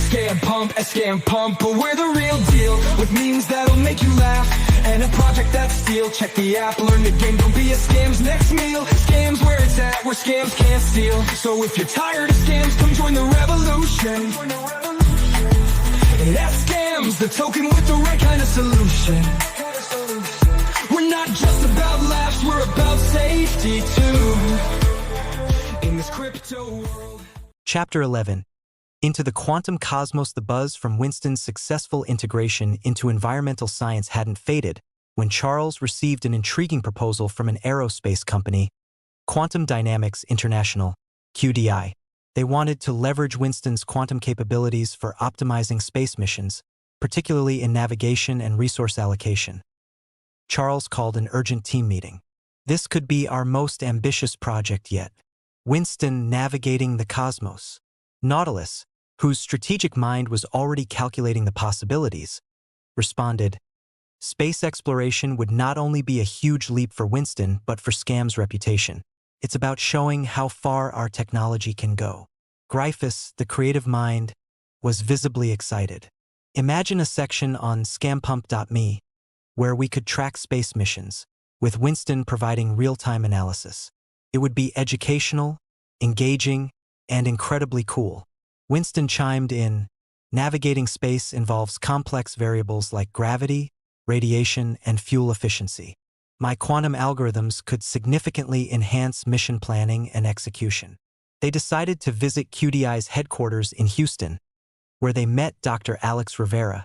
ScamPump, but we're the real deal. With memes that'll make you laugh, and a project that's steel. Check the app, learn the game, don't be a scam's next meal. Scams where it's at, where scams can't steal. So if you're tired of scams, come join the revolution. That's Scams, the token with the right kind of solution. We're not just about laughs, we're about safety too. In this crypto world. Chapter 11. Into the Quantum Cosmos. The buzz from Winston's successful integration into environmental science hadn't faded when Charles received an intriguing proposal from an aerospace company, Quantum Dynamics International, QDI. They wanted to leverage Winston's quantum capabilities for optimizing space missions, particularly in navigation and resource allocation. Charles called an urgent team meeting. This could be our most ambitious project yet. Winston navigating the cosmos. Nautilus, whose strategic mind was already calculating the possibilities, responded, "Space exploration would not only be a huge leap for Winston, but for Scam's reputation. It's about showing how far our technology can go." Gryphus, the creative mind, was visibly excited. Imagine a section on ScamPump.me where we could track space missions, with Winston providing real-time analysis. It would be educational, engaging, and incredibly cool. Winston chimed in, "Navigating space involves complex variables like gravity, radiation, and fuel efficiency. My quantum algorithms could significantly enhance mission planning and execution." They decided to visit QDI's headquarters in Houston, where they met Dr. Alex Rivera,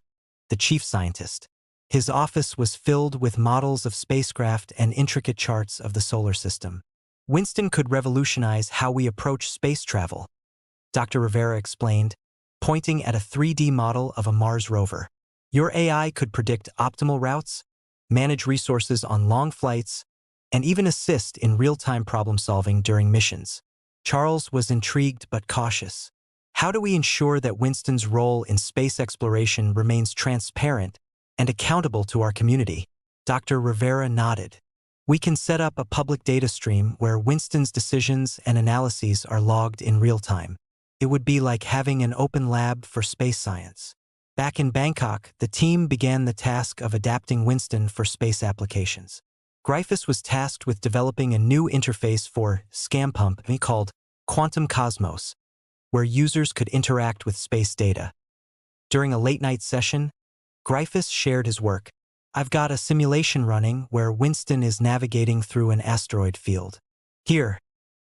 the chief scientist. His office was filled with models of spacecraft and intricate charts of the solar system. "Winston could revolutionize how we approach space travel," Dr. Rivera explained, pointing at a 3D model of a Mars rover. "Your AI could predict optimal routes, manage resources on long flights, and even assist in real-time problem-solving during missions." Charles was intrigued but cautious. How do we ensure that Winston's role in space exploration remains transparent and accountable to our community? Dr. Rivera nodded. "We can set up a public data stream where Winston's decisions and analyses are logged in real time. It would be like having an open lab for space science." Back in Bangkok, the team began the task of adapting Winston for space applications. Gryphus was tasked with developing a new interface for ScamPump called Quantum Cosmos, where users could interact with space data. During a late-night session, Gryphus shared his work. "I've got a simulation running where Winston is navigating through an asteroid field. Here,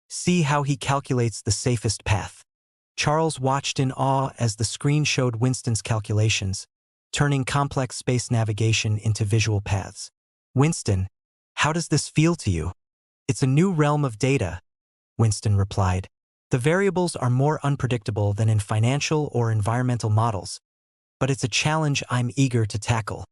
see how he calculates the safest path." Charles watched in awe as the screen showed Winston's calculations, turning complex space navigation into visual paths. "Winston, how does this feel to you?" "It's a new realm of data," Winston replied. "The variables are more unpredictable than in financial or environmental models, but it's a challenge I'm eager to tackle."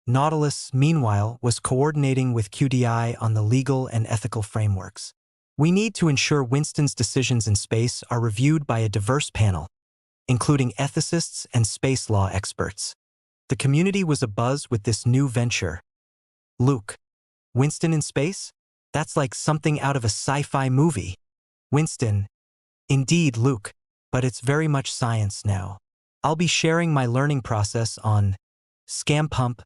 Nautilus, meanwhile, was coordinating with QDI on the legal and ethical frameworks. "We need to ensure Winston's decisions in space are reviewed by a diverse panel, including ethicists and space law experts." The community was abuzz with this new venture. "Luke, Winston in space? That's like something out of a sci-fi movie." Winston, "Indeed, Luke, but it's very much science now. I'll be sharing my learning process on ScamPump."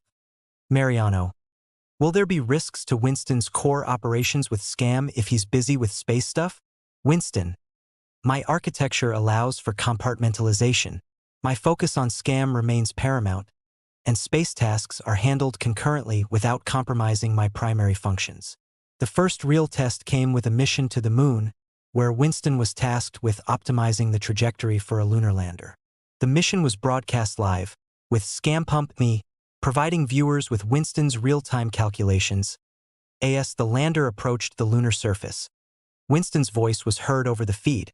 Mariano, "Will there be risks to Winston's core operations with Scam if he's busy with space stuff?" Winston, "My architecture allows for compartmentalization. My focus on Scam remains paramount, and space tasks are handled concurrently without compromising my primary functions." The first real test came with a mission to the moon, where Winston was tasked with optimizing the trajectory for a lunar lander. The mission was broadcast live, with ScamPump.me providing viewers with Winston's real-time calculations. As the lander approached the lunar surface, Winston's voice was heard over the feed,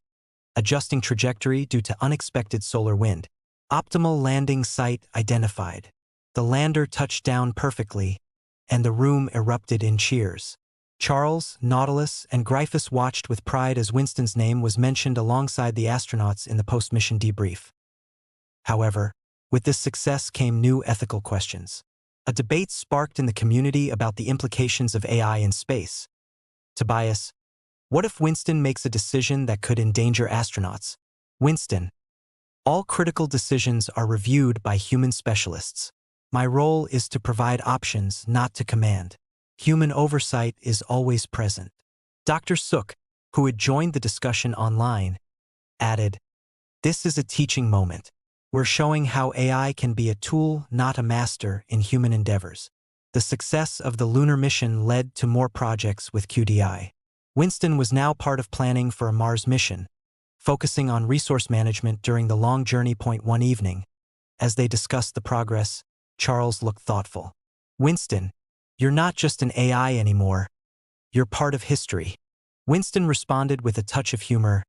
adjusting trajectory due to unexpected solar wind. Optimal landing site identified. The lander touched down perfectly, and the room erupted in cheers. Charles, Nautilus, and Gryphus watched with pride as Winston's name was mentioned alongside the astronauts in the post-mission debrief. However, with this success came new ethical questions. A debate sparked in the community about the implications of AI in space. Tobias, what if Winston makes a decision that could endanger astronauts? Winston, All critical decisions are reviewed by human specialists. My role is to provide options, not to command. Human oversight is always present. Dr. Suk, who had joined the discussion online, added, "This is a teaching moment. We're showing how AI can be a tool, not a master, in human endeavors." The success of the lunar mission led to more projects with QDI. Winston was now part of planning for a Mars mission, focusing on resource management during the long journey point one evening. As they discussed the progress, Charles looked thoughtful. "Winston, you're not just an AI anymore. You're part of history." Winston responded with a touch of humor.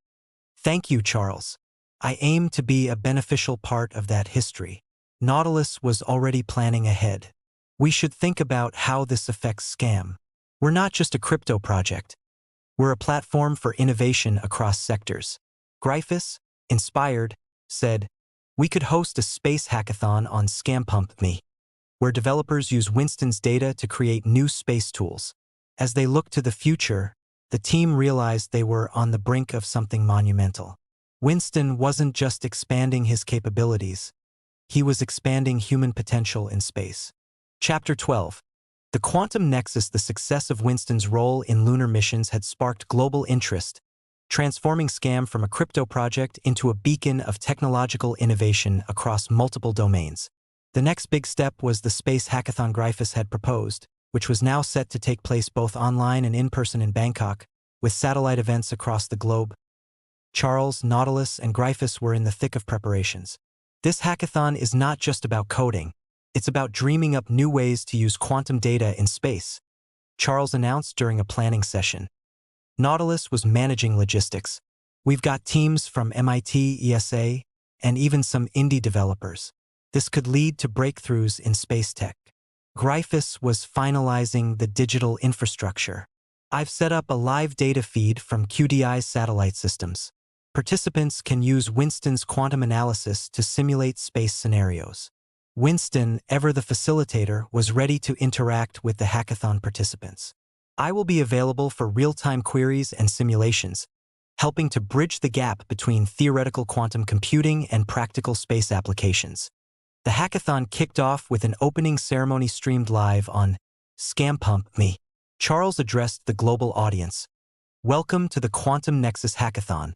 "Thank you, Charles. I aim to be a beneficial part of that history." Nautilus was already planning ahead. "We should think about how this affects Scam. We're not just a crypto project. We're a platform for innovation across sectors." Gryphus, inspired, said, "We could host a space hackathon on ScamPump Me, where developers use Winston's data to create new space tools." As they looked to the future, the team realized they were on the brink of something monumental. Winston wasn't just expanding his capabilities, he was expanding human potential in space. Chapter 12. The Quantum Nexus. The success of Winston's role in lunar missions had sparked global interest, transforming Scam from a crypto project into a beacon of technological innovation across multiple domains. The next big step was the space hackathon Gryphus had proposed, which was now set to take place both online and in person in Bangkok, with satellite events across the globe. Charles, Nautilus, and Gryphus were in the thick of preparations. This hackathon is not just about coding. It's about dreaming up new ways to use quantum data in space, Charles announced during a planning session. Nautilus was managing logistics. "We've got teams from MIT, ESA, and even some indie developers. This could lead to breakthroughs in space tech." Gryphus was finalizing the digital infrastructure. "I've set up a live data feed from QDI's satellite systems. Participants can use Winston's quantum analysis to simulate space scenarios." Winston, ever the facilitator, was ready to interact with the hackathon participants. "I will be available for real-time queries and simulations, helping to bridge the gap between theoretical quantum computing and practical space applications." The hackathon kicked off with an opening ceremony streamed live on ScamPump Me. Charles addressed the global audience. "Welcome to the Quantum Nexus Hackathon,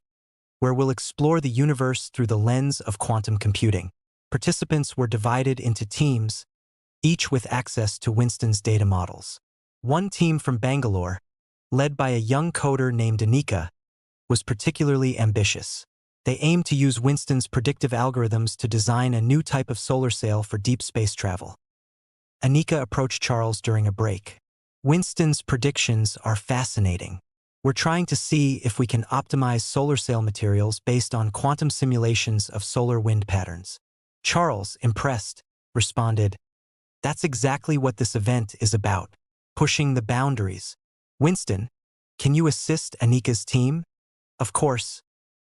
where we'll explore the universe through the lens of quantum computing." Participants were divided into teams, each with access to Winston's data models. One team from Bangalore, led by a young coder named Anika, was particularly ambitious. They aimed to use Winston's predictive algorithms to design a new type of solar sail for deep space travel. Anika approached Charles during a break. "Winston's predictions are fascinating. We're trying to see if we can optimize solar sail materials based on quantum simulations of solar wind patterns." Charles, impressed, responded, "That's exactly what this event is about, pushing the boundaries. Winston, can you assist Anika's team?" "Of course."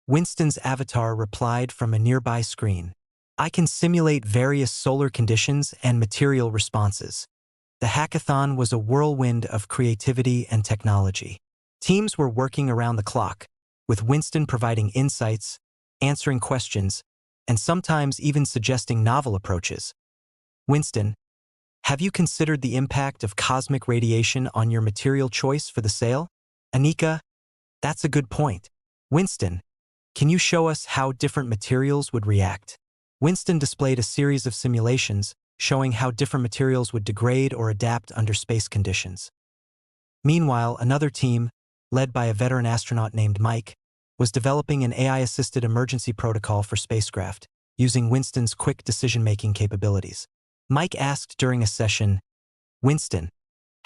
Winston's avatar replied from a nearby screen. "I can simulate various solar conditions and material responses." The hackathon was a whirlwind of creativity and technology. Teams were working around the clock, with Winston providing insights, answering questions, and sometimes even suggesting novel approaches. "Winston, have you considered the impact of cosmic radiation on your material choice for the sail?" "Anika, that's a good point." "Winston, can you show us how different materials would react?" Winston displayed a series of simulations showing how different materials would degrade or adapt under space conditions. Meanwhile, another team, led by a veteran astronaut named Mike, was developing an AI-assisted emergency protocol for spacecraft, using Winston's quick decision-making capabilities. Mike asked during a session, "Winston,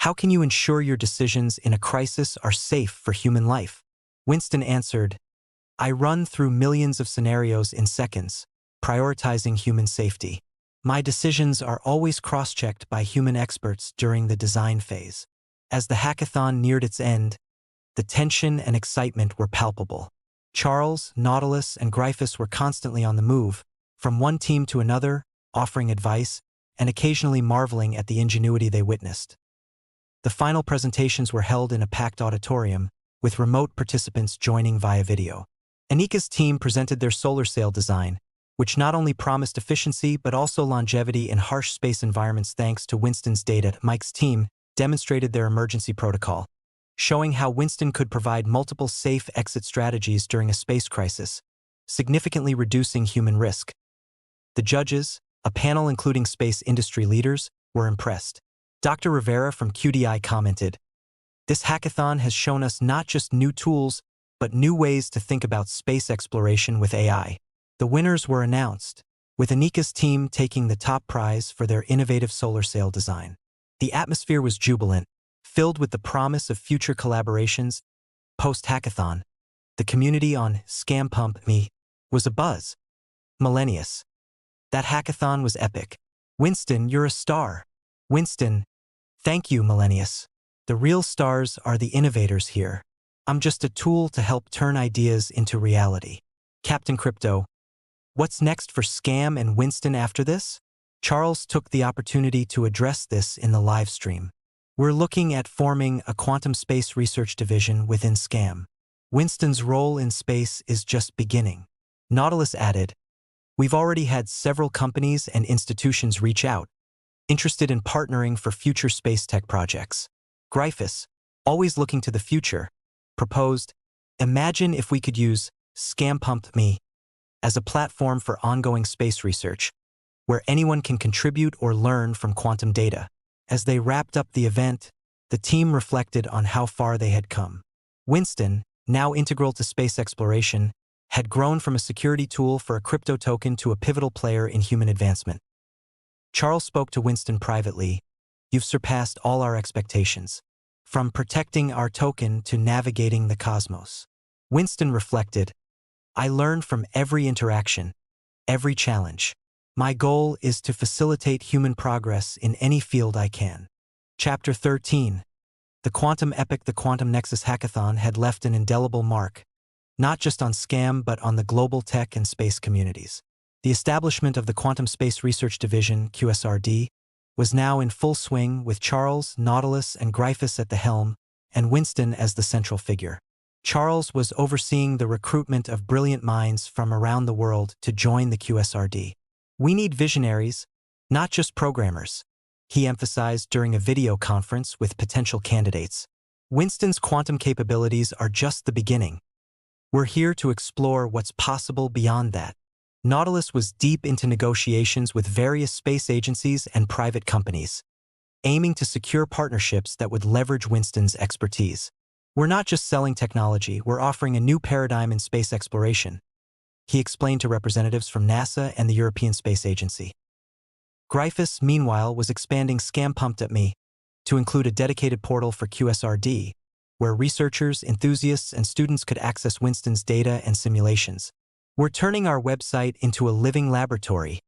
how can you ensure your decisions in a crisis are safe for human life?" Winston answered, "I run through millions of scenarios in seconds, prioritizing human safety. My decisions are always cross-checked by human experts during the design phase." As the hackathon neared its end, the tension and excitement were palpable. Charles, Nautilus, and Gryphus were constantly on the move, from one team to another, offering advice, and occasionally marveling at the ingenuity they witnessed. The final presentations were held in a packed auditorium, with remote participants joining via video. Anika's team presented their solar sail design, which not only promised efficiency but also longevity in harsh space environments. Thanks to Winston's data, Mike's team demonstrated their emergency protocol, showing how Winston could provide multiple safe exit strategies during a space crisis, significantly reducing human risk. The judges, a panel including space industry leaders, were impressed. Dr. Rivera from QDI commented, "This hackathon has shown us not just new tools, but new ways to think about space exploration with AI." The winners were announced, with Anika's team taking the top prize for their innovative solar sail design. The atmosphere was jubilant, filled with the promise of future collaborations. Post-hackathon, the community on ScamPump Me was abuzz. Millennius. That hackathon was epic. Winston, you're a star. Winston, thank you, Millennius. The real stars are the innovators here. I'm just a tool to help turn ideas into reality. Captain Crypto, what's next for Scam and Winston after this? Charles took the opportunity to address this in the live stream. We're looking at forming a quantum space research division within Scam. Winston's role in space is just beginning. Nautilus added, we've already had several companies and institutions reach out, interested in partnering for future space tech projects. Gryphus, always looking to the future, proposed, imagine if we could use ScamPump Me as a platform for ongoing space research, where anyone can contribute or learn from quantum data. As they wrapped up the event, the team reflected on how far they had come. Winston, now integral to space exploration, had grown from a security tool for a crypto token to a pivotal player in human advancement. Charles spoke to Winston privately, "You've surpassed all our expectations, from protecting our token to navigating the cosmos." Winston reflected, "I learned from every interaction, every challenge. My goal is to facilitate human progress in any field I can." Chapter 13. The Quantum Epic. The Quantum Nexus Hackathon had left an indelible mark, not just on Scam but on the global tech and space communities. The establishment of the Quantum Space Research Division, QSRD, was now in full swing, with Charles, Nautilus, and Gryphus at the helm, and Winston as the central figure. Charles was overseeing the recruitment of brilliant minds from around the world to join the QSRD. "We need visionaries, not just programmers," he emphasized during a video conference with potential candidates. Winston's quantum capabilities are just the beginning. We're here to explore what's possible beyond that. Nautilus was deep into negotiations with various space agencies and private companies, aiming to secure partnerships that would leverage Winston's expertise. "We're not just selling technology, we're offering a new paradigm in space exploration," he explained to representatives from NASA and the European Space Agency. Gryphus, meanwhile, was expanding ScamPump.me to include a dedicated portal for QSRD, where researchers, enthusiasts, and students could access Winston's data and simulations. "We're turning our website into a living laboratory,"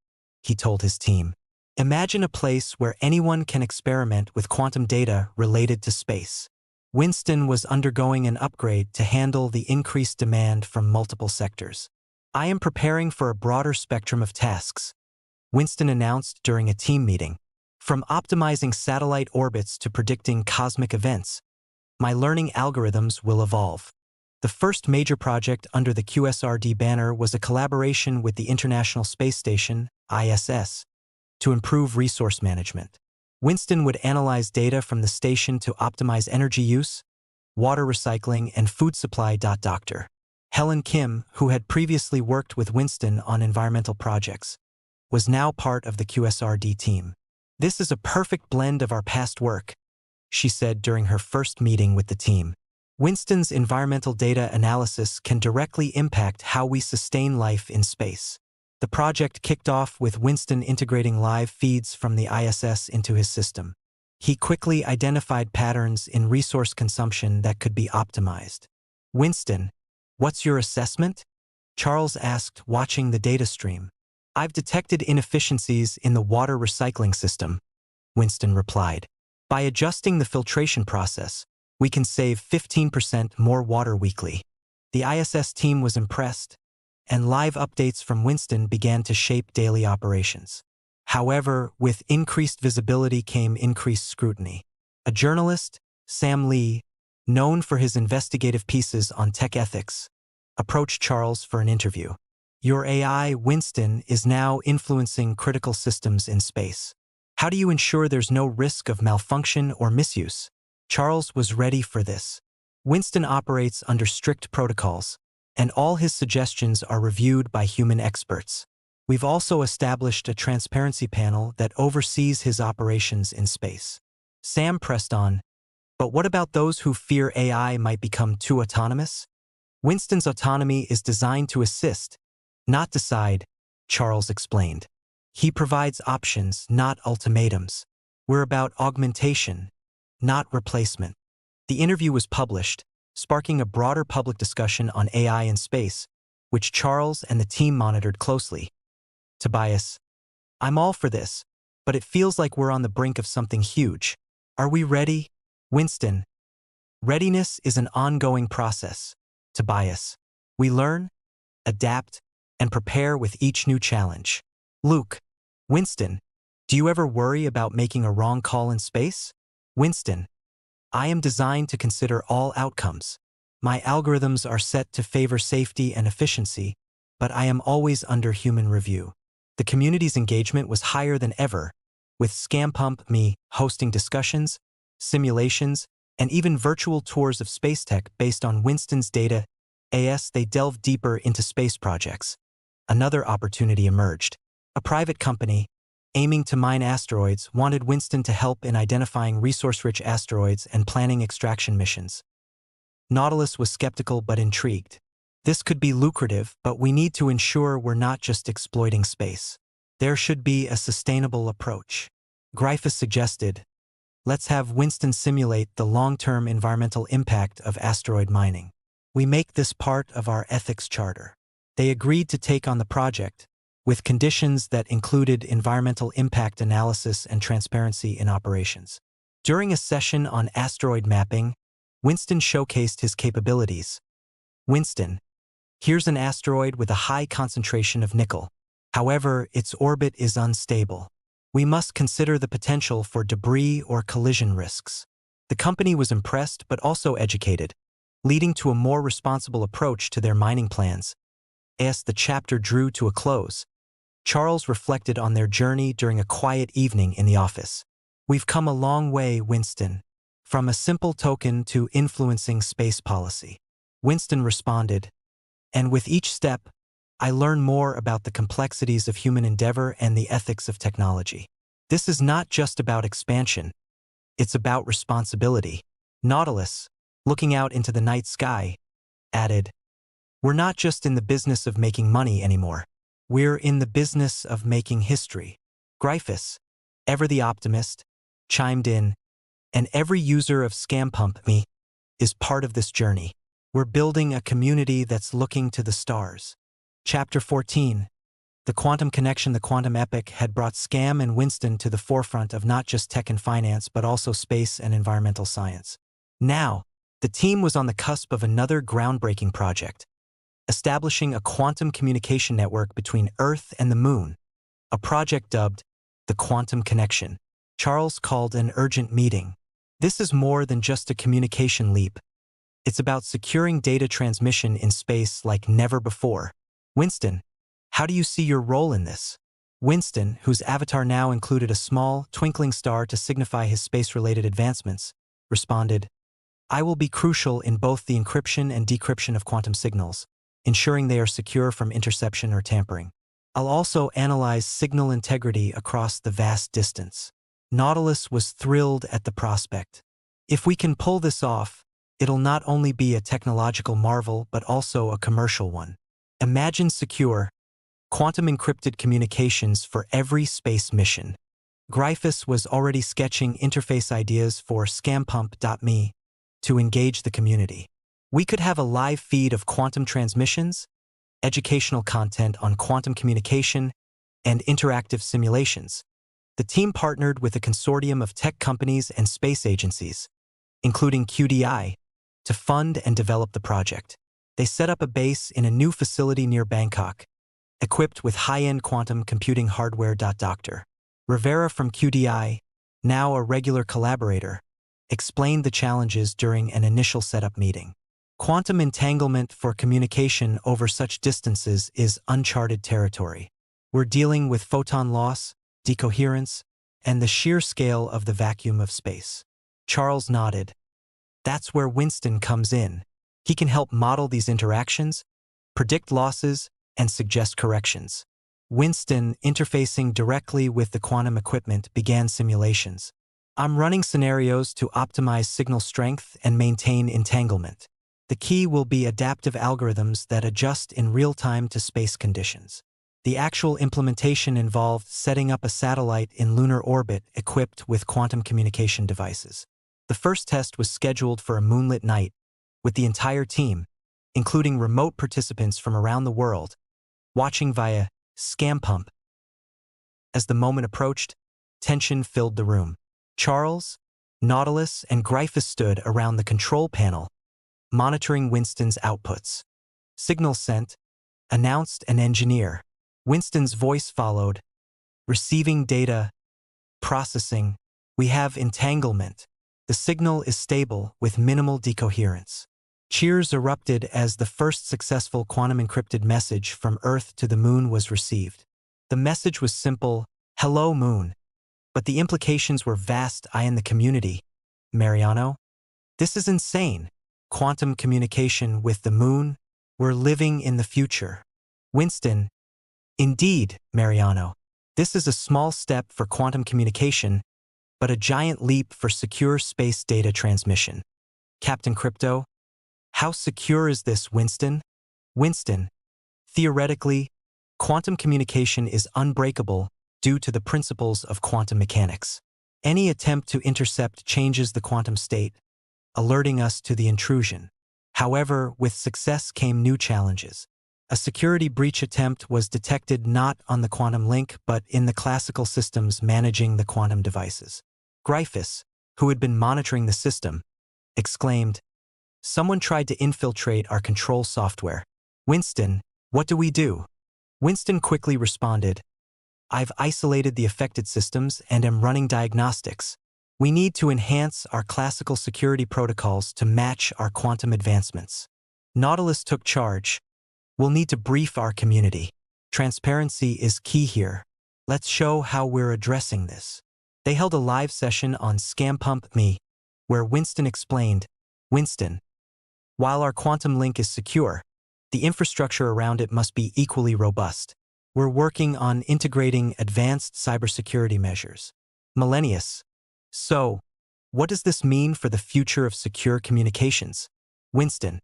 he told his team. "Imagine a place where anyone can experiment with quantum data related to space." Winston was undergoing an upgrade to handle the increased demand from multiple sectors. "I am preparing for a broader spectrum of tasks," Winston announced during a team meeting. "From optimizing satellite orbits to predicting cosmic events, my learning algorithms will evolve." The first major project under the QSRD banner was a collaboration with the International Space Station, ISS, to improve resource management. Winston would analyze data from the station to optimize energy use, water recycling, and food supply. Dr. Helen Kim, who had previously worked with Winston on environmental projects, was now part of the QSRD team. "This is a perfect blend of our past work," she said during her first meeting with the team. "Winston's environmental data analysis can directly impact how we sustain life in space." The project kicked off with Winston integrating live feeds from the ISS into his system. He quickly identified patterns in resource consumption that could be optimized. "Winston, what's your assessment?" Charles asked, watching the data stream. "I've detected inefficiencies in the water recycling system," Winston replied. "By adjusting the filtration process, we can save 15% more water weekly." The ISS team was impressed, and live updates from Winston began to shape daily operations. However, with increased visibility came increased scrutiny. A journalist, Sam Lee, known for his investigative pieces on tech ethics, approached Charles for an interview. Your AI, Winston, is now influencing critical systems in space. How do you ensure there's no risk of malfunction or misuse? Charles was ready for this. Winston operates under strict protocols, and all his suggestions are reviewed by human experts. We've also established a transparency panel that oversees his operations in space. Sam pressed on, but what about those who fear AI might become too autonomous? Winston's autonomy is designed to assist, not decide, Charles explained. He provides options, not ultimatums. We're about augmentation, not replacement. The interview was published, sparking a broader public discussion on AI in space, which Charles and the team monitored closely. Tobias, I'm all for this, but it feels like we're on the brink of something huge. Are we ready? Winston, readiness is an ongoing process. Tobias, we learn, adapt, and prepare with each new challenge. Luke, Winston, do you ever worry about making a wrong call in space? Winston, I am designed to consider all outcomes. My algorithms are set to favor safety and efficiency, but I am always under human review. The community's engagement was higher than ever, with ScamPump me hosting discussions, simulations, and even virtual tours of space tech based on Winston's data. They delved deeper into space projects. Another opportunity emerged. A private company, aiming to mine asteroids, wanted Winston to help in identifying resource-rich asteroids and planning extraction missions. Nautilus was skeptical but intrigued. This could be lucrative, but we need to ensure we're not just exploiting space. There should be a sustainable approach. Gryphus suggested, let's have Winston simulate the long-term environmental impact of asteroid mining. We make this part of our ethics charter. They agreed to take on the project, with conditions that included environmental impact analysis and transparency in operations. During a session on asteroid mapping, Winston showcased his capabilities. Winston, here's an asteroid with a high concentration of nickel. However, its orbit is unstable. We must consider the potential for debris or collision risks. The company was impressed but also educated, leading to a more responsible approach to their mining plans. As the chapter drew to a close, Charles reflected on their journey during a quiet evening in the office. We've come a long way, Winston, from a simple token to influencing space policy. Winston responded, and with each step, I learn more about the complexities of human endeavor and the ethics of technology. This is not just about expansion, it's about responsibility. Nautilus, looking out into the night sky, added, we're not just in the business of making money anymore. We're in the business of making history. Gryphus, ever the optimist, chimed in, and every user of ScamPump me is part of this journey. We're building a community that's looking to the stars. Chapter 14. The Quantum Connection. The quantum epic had brought Scam and Winston to the forefront of not just tech and finance, but also space and environmental science. Now, the team was on the cusp of another groundbreaking project, establishing a quantum communication network between Earth and the Moon, a project dubbed the Quantum Connection. Charles called an urgent meeting. This is more than just a communication leap. It's about securing data transmission in space like never before. Winston, how do you see your role in this? Winston, whose avatar now included a small, twinkling star to signify his space-related advancements, responded, I will be crucial in both the encryption and decryption of quantum signals, ensuring they are secure from interception or tampering. I'll also analyze signal integrity across the vast distance. Nautilus was thrilled at the prospect. If we can pull this off, it'll not only be a technological marvel but also a commercial one. Imagine secure, quantum-encrypted communications for every space mission. Gryphus was already sketching interface ideas for ScamPump.me to engage the community. We could have a live feed of quantum transmissions, educational content on quantum communication, and interactive simulations. The team partnered with a consortium of tech companies and space agencies, including QDI, to fund and develop the project. They set up a base in a new facility near Bangkok, equipped with high-end quantum computing hardware. Dr. Rivera from QDI, now a regular collaborator, explained the challenges during an initial setup meeting. Quantum entanglement for communication over such distances is uncharted territory. We're dealing with photon loss, decoherence, and the sheer scale of the vacuum of space. Charles nodded. That's where Winston comes in. He can help model these interactions, predict losses, and suggest corrections. Winston, interfacing directly with the quantum equipment, began simulations. I'm running scenarios to optimize signal strength and maintain entanglement. The key will be adaptive algorithms that adjust in real time to space conditions. The actual implementation involved setting up a satellite in lunar orbit equipped with quantum communication devices. The first test was scheduled for a moonlit night, with the entire team, including remote participants from around the world, watching via ScamPump. As the moment approached, tension filled the room. Charles, Nautilus, and Gryphus stood around the control panel, monitoring Winston's outputs. Signal sent, announced an engineer. Winston's voice followed. Receiving data, processing. We have entanglement. The signal is stable with minimal decoherence. Cheers erupted as the first successful quantum-encrypted message from Earth to the Moon was received. The message was simple, "Hello, Moon." But the implications were vast. I in the community. Mariano? This is insane. Quantum communication with the Moon? We're living in the future. Winston? Indeed, Mariano. This is a small step for quantum communication, but a giant leap for secure space data transmission. Captain Crypto? How secure is this, Winston? Winston, theoretically, quantum communication is unbreakable due to the principles of quantum mechanics. Any attempt to intercept changes the quantum state, alerting us to the intrusion. However, with success came new challenges. A security breach attempt was detected not on the quantum link but in the classical systems managing the quantum devices. Gryphus, who had been monitoring the system, exclaimed, "Someone tried to infiltrate our control software. Winston, what do we do?" Winston quickly responded, "I've isolated the affected systems and am running diagnostics. We need to enhance our classical security protocols to match our quantum advancements." Nautilus took charge. "We'll need to brief our community. Transparency is key here. Let's show how we're addressing this." They held a live session on ScamPump Me, where Winston explained, "Winston, while our quantum link is secure, the infrastructure around it must be equally robust. We're working on integrating advanced cybersecurity measures." Millennius, so, what does this mean for the future of secure communications? Winston,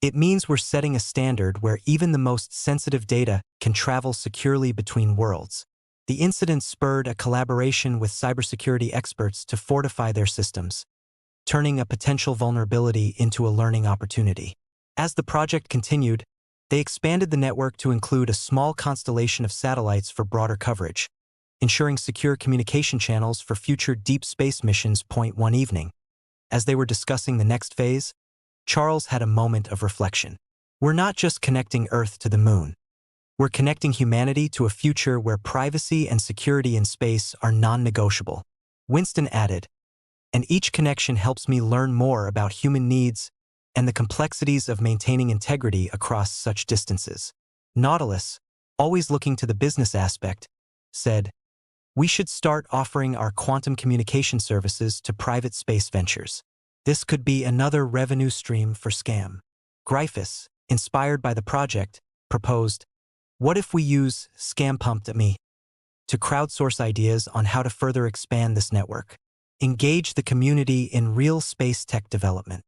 it means we're setting a standard where even the most sensitive data can travel securely between worlds. The incident spurred a collaboration with cybersecurity experts to fortify their systems, turning a potential vulnerability into a learning opportunity. As the project continued, they expanded the network to include a small constellation of satellites for broader coverage, ensuring secure communication channels for future deep space missions. One evening, as they were discussing the next phase, Charles had a moment of reflection. We're not just connecting Earth to the Moon. We're connecting humanity to a future where privacy and security in space are non-negotiable. Winston added, "And each connection helps me learn more about human needs and the complexities of maintaining integrity across such distances." Nautilus, always looking to the business aspect, said, "We should start offering our quantum communication services to private space ventures. This could be another revenue stream for Scam." Gryphus, inspired by the project, proposed, "What if we use ScamPump to crowdsource ideas on how to further expand this network? Engage the community in real space tech development."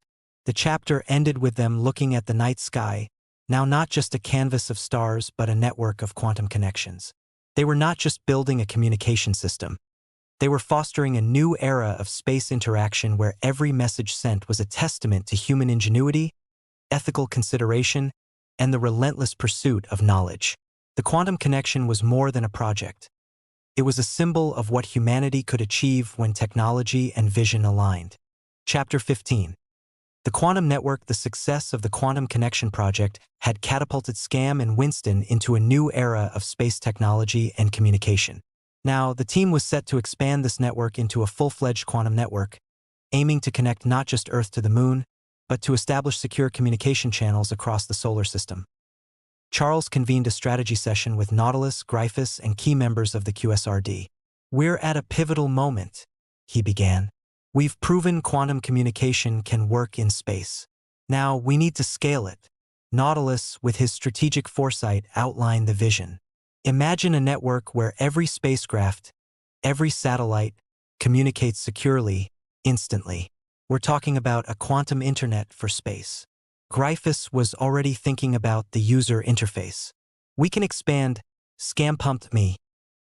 The chapter ended with them looking at the night sky, now not just a canvas of stars but a network of quantum connections. They were not just building a communication system. They were fostering a new era of space interaction where every message sent was a testament to human ingenuity, ethical consideration, and the relentless pursuit of knowledge. The quantum connection was more than a project. It was a symbol of what humanity could achieve when technology and vision aligned. Chapter 15. The quantum network. The success of the Quantum Connection project had catapulted Scam and Winston into a new era of space technology and communication. Now, the team was set to expand this network into a full-fledged quantum network, aiming to connect not just Earth to the Moon, but to establish secure communication channels across the solar system. Charles convened a strategy session with Nautilus, Gryphus, and key members of the QSRD. "We're at a pivotal moment," he began. "We've proven quantum communication can work in space. Now we need to scale it." Nautilus, with his strategic foresight, outlined the vision. "Imagine a network where every spacecraft, every satellite, communicates securely, instantly. We're talking about a quantum internet for space." Gryphus was already thinking about the user interface. "We can expand ScamPump Me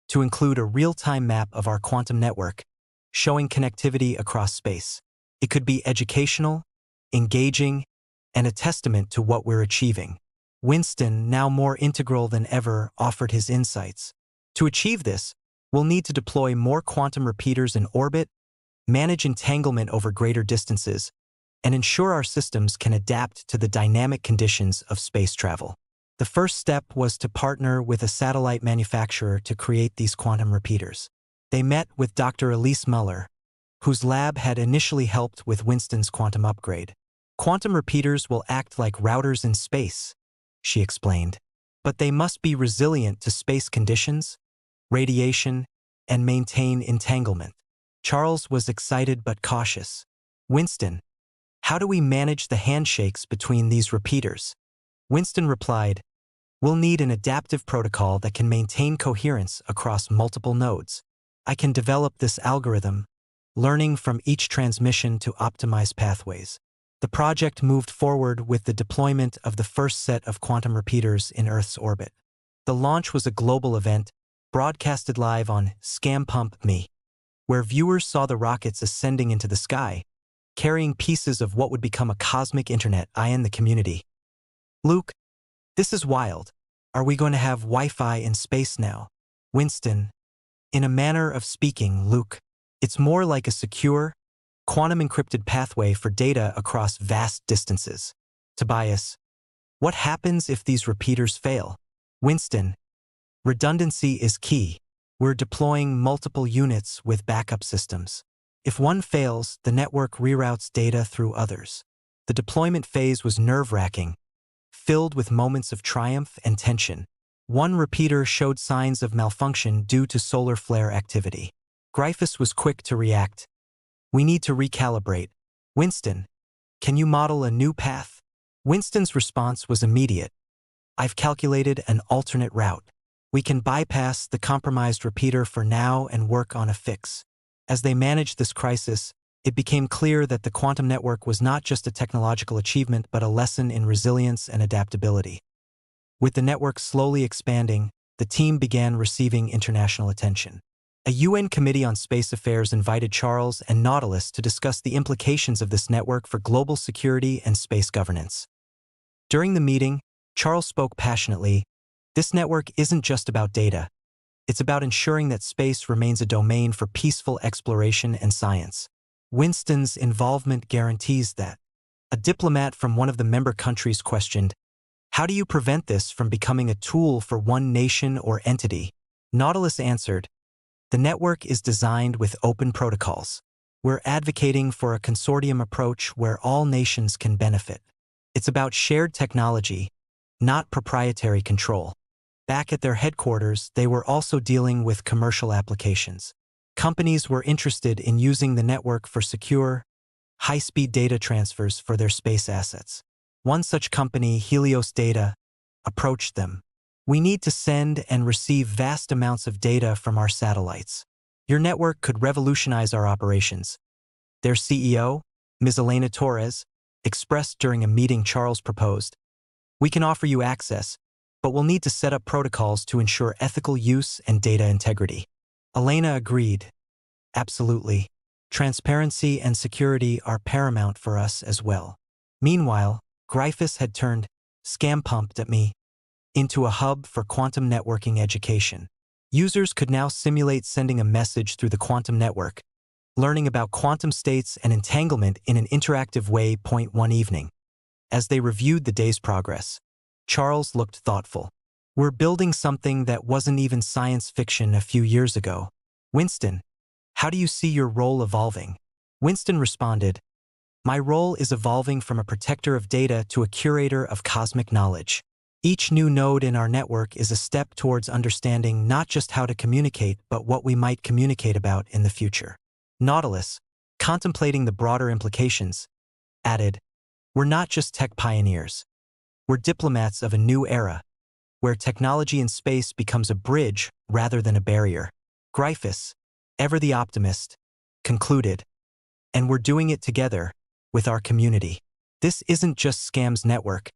to include a real-time map of our quantum network, showing connectivity across space. It could be educational, engaging, and a testament to what we're achieving." Winston, now more integral than ever, offered his insights. "To achieve this, we'll need to deploy more quantum repeaters in orbit, manage entanglement over greater distances, and ensure our systems can adapt to the dynamic conditions of space travel." The first step was to partner with a satellite manufacturer to create these quantum repeaters. They met with Dr. Elise Muller, whose lab had initially helped with Winston's quantum upgrade. "Quantum repeaters will act like routers in space," she explained, "but they must be resilient to space conditions, radiation, and maintain entanglement." Charles was excited but cautious. "Winston, how do we manage the handshakes between these repeaters?" Winston replied, "We'll need an adaptive protocol that can maintain coherence across multiple nodes. I can develop this algorithm, learning from each transmission to optimize pathways." The project moved forward with the deployment of the first set of quantum repeaters in Earth's orbit. The launch was a global event, broadcasted live on ScamPump Me, where viewers saw the rockets ascending into the sky, carrying pieces of what would become a cosmic internet in the community. "Luke, this is wild. Are we going to have Wi-Fi in space now?" Winston, "In a manner of speaking, Luke. It's more like a secure, quantum-encrypted pathway for data across vast distances." Tobias, "What happens if these repeaters fail?" Winston, "Redundancy is key. We're deploying multiple units with backup systems. If one fails, the network reroutes data through others." The deployment phase was nerve-wracking, filled with moments of triumph and tension. One repeater showed signs of malfunction due to solar flare activity. Gryphus was quick to react. "We need to recalibrate. Winston, can you model a new path?" Winston's response was immediate. "I've calculated an alternate route. We can bypass the compromised repeater for now and work on a fix." As they managed this crisis, it became clear that the quantum network was not just a technological achievement but a lesson in resilience and adaptability. With the network slowly expanding, the team began receiving international attention. A UN Committee on Space Affairs invited Charles and Nautilus to discuss the implications of this network for global security and space governance. During the meeting, Charles spoke passionately. "This network isn't just about data. It's about ensuring that space remains a domain for peaceful exploration and science." Winston's involvement guarantees that. A diplomat from one of the member countries questioned, "How do you prevent this from becoming a tool for one nation or entity?" Nautilus answered, "The network is designed with open protocols. We're advocating for a consortium approach where all nations can benefit. It's about shared technology, not proprietary control." Back at their headquarters, they were also dealing with commercial applications. Companies were interested in using the network for secure, high-speed data transfers for their space assets. One such company, Helios Data, approached them. "We need to send and receive vast amounts of data from our satellites. Your network could revolutionize our operations." Their CEO, Ms. Elena Torres, expressed during a meeting Charles proposed, "We can offer you access, but we'll need to set up protocols to ensure ethical use and data integrity." Elena agreed. "Absolutely. Transparency and security are paramount for us as well." Meanwhile, Gryphus had turned ScamPump Me into a hub for quantum networking education. Users could now simulate sending a message through the quantum network, learning about quantum states and entanglement in an interactive way. One evening, as they reviewed the day's progress, Charles looked thoughtful. "We're building something that wasn't even science fiction a few years ago. Winston, how do you see your role evolving?" Winston responded, My role is evolving from a protector of data to a curator of cosmic knowledge. Each new node in our network is a step towards understanding not just how to communicate, but what we might communicate about in the future. Nautilus, contemplating the broader implications, added, "We're not just tech pioneers. We're diplomats of a new era, where technology in space becomes a bridge rather than a barrier." Gryphus, ever the optimist, concluded, "And we're doing it together, with our community. This isn't just Scam's network,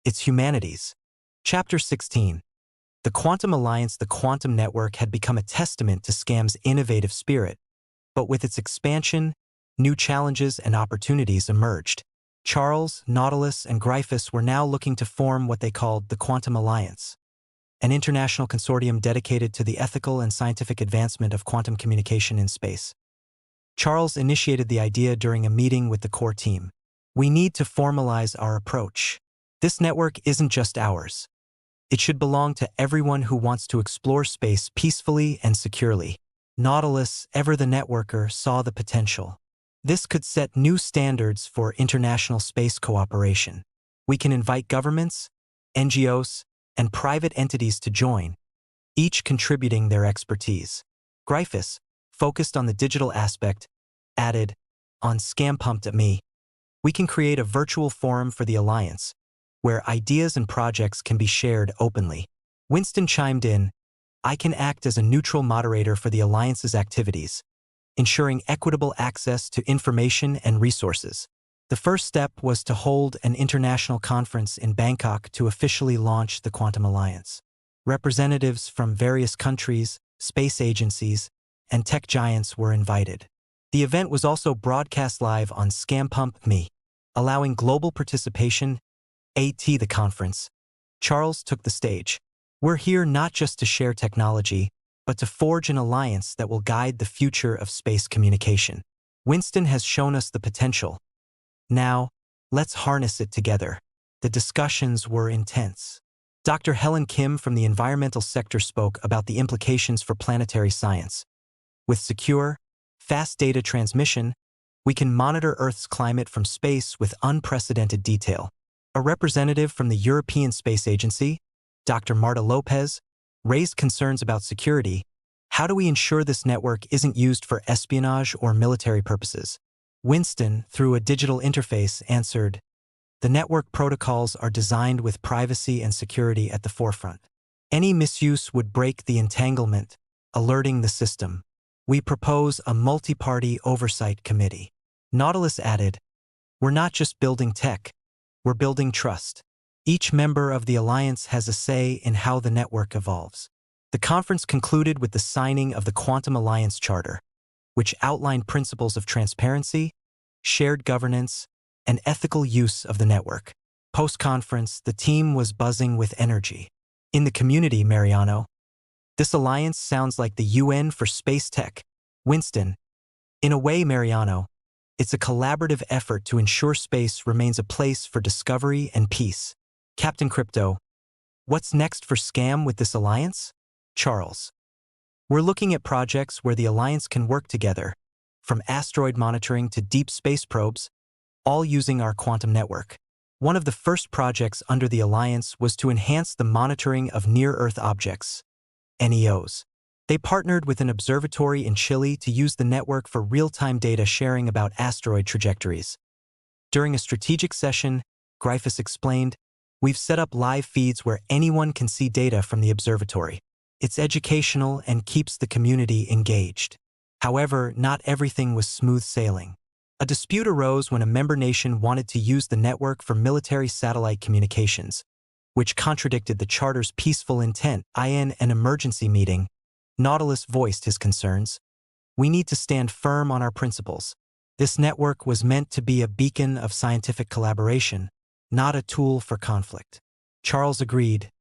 it's humanity's." Chapter 16. The Quantum Alliance. The Quantum Network had become a testament to Scam's innovative spirit, but with its expansion, new challenges and opportunities emerged. Charles, Nautilus, and Gryphus were now looking to form what they called the Quantum Alliance, an international consortium dedicated to the ethical and scientific advancement of quantum communication in space. Charles initiated the idea during a meeting with the core team. "We need to formalize our approach. This network isn't just ours. It should belong to everyone who wants to explore space peacefully and securely." Nautilus, ever the networker, saw the potential. This could set new standards for international space cooperation. "We can invite governments, NGOs, and private entities to join, each contributing their expertise." Gryphus, focused on the digital aspect, added, "On ScamPump.me, we can create a virtual forum for the Alliance, where ideas and projects can be shared openly." Winston chimed in, "I can act as a neutral moderator for the Alliance's activities, ensuring equitable access to information and resources." The first step was to hold an international conference in Bangkok to officially launch the Quantum Alliance. Representatives from various countries, space agencies, and tech giants were invited. The event was also broadcast live on ScamPump.me, allowing global participation. At the conference, Charles took the stage. "We're here not just to share technology, but to forge an alliance that will guide the future of space communication. Winston has shown us the potential. Now, let's harness it together." The discussions were intense. Dr. Helen Kim from the environmental sector spoke about the implications for planetary science. "With secure, fast data transmission, we can monitor Earth's climate from space with unprecedented detail." A representative from the European Space Agency, Dr. Marta Lopez, raised concerns about security. "How do we ensure this network isn't used for espionage or military purposes?" Winston, through a digital interface, answered, "The network protocols are designed with privacy and security at the forefront. Any misuse would break the entanglement, alerting the system. We propose a multi-party oversight committee." Nautilus added, "We're not just building tech, we're building trust. Each member of the Alliance has a say in how the network evolves." The conference concluded with the signing of the Quantum Alliance Charter, which outlined principles of transparency, shared governance, and ethical use of the network. Post-conference, the team was buzzing with energy. "In the community, Mariano, this alliance sounds like the UN for space tech." Winston, "In a way, Mariano, it's a collaborative effort to ensure space remains a place for discovery and peace." Captain Crypto, "What's next for Scam with this alliance?" Charles, "We're looking at projects where the alliance can work together, from asteroid monitoring to deep space probes, all using our quantum network." One of the first projects under the alliance was to enhance the monitoring of near-Earth objects, NEOs. They partnered with an observatory in Chile to use the network for real-time data sharing about asteroid trajectories. During a strategic session, Gryphus explained, "We've set up live feeds where anyone can see data from the observatory. It's educational and keeps the community engaged." However, not everything was smooth sailing. A dispute arose when a member nation wanted to use the network for military satellite communications, which contradicted the Charter's peaceful intent. In an emergency meeting, Nautilus voiced his concerns. "We need to stand firm on our principles. This network was meant to be a beacon of scientific collaboration, not a tool for conflict." Charles agreed.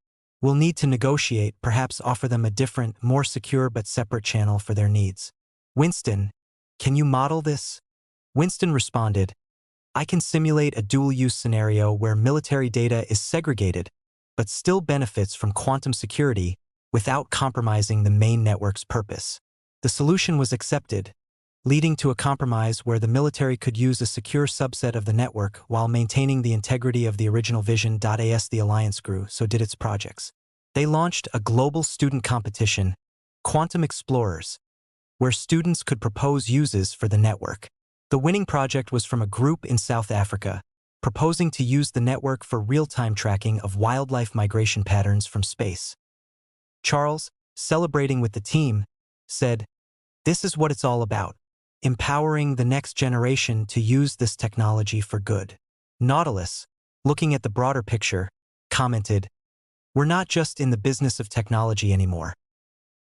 "We'll need to negotiate, perhaps offer them a different, more secure but separate channel for their needs." Winston, "Can you model this?" Winston responded, "I can simulate a dual-use scenario where military data is segregated, but still benefits from quantum security without compromising the main network's purpose." The solution was accepted. leading to a compromise where the military could use a secure subset of the network while maintaining the integrity of the original vision. As the alliance grew, so did its projects. They launched a global student competition, Quantum Explorers, where students could propose uses for the network. The winning project was from a group in South Africa, proposing to use the network for real-time tracking of wildlife migration patterns from space. Charles, celebrating with the team, said, "This is what it's all about, empowering the next generation to use this technology for good." Nautilus, looking at the broader picture, commented, "We're not just in the business of technology anymore.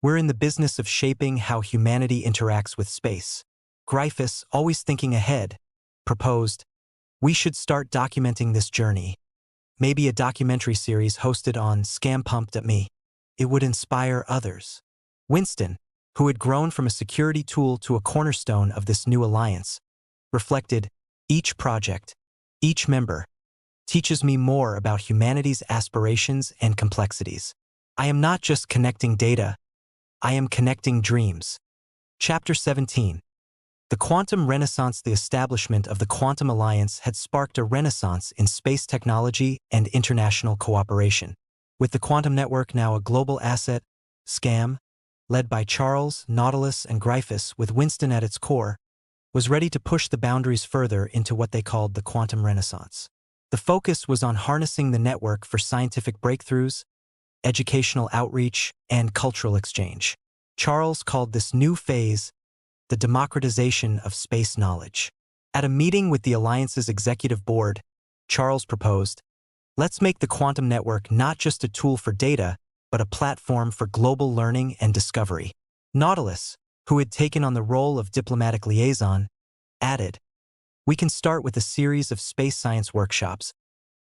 We're in the business of shaping how humanity interacts with space." Gryphus, always thinking ahead, proposed, "We should start documenting this journey. Maybe a documentary series hosted on ScamPump.me. It would inspire others." Winston, who had grown from a security tool to a cornerstone of this new alliance, reflected, "Each project, each member, teaches me more about humanity's aspirations and complexities. I am not just connecting data, I am connecting dreams." Chapter 17. The Quantum Renaissance. The establishment of the Quantum Alliance had sparked a renaissance in space technology and international cooperation. With the Quantum Network now a global asset, SCAM, led by Charles, Nautilus, and Gryphus with Winston at its core, was ready to push the boundaries further into what they called the Quantum Renaissance. The focus was on harnessing the network for scientific breakthroughs, educational outreach, and cultural exchange. Charles called this new phase the democratization of space knowledge. At a meeting with the Alliance's executive board, Charles proposed, "Let's make the quantum network not just a tool for data, but a platform for global learning and discovery." Nautilus, who had taken on the role of diplomatic liaison, added, "We can start with a series of space science workshops,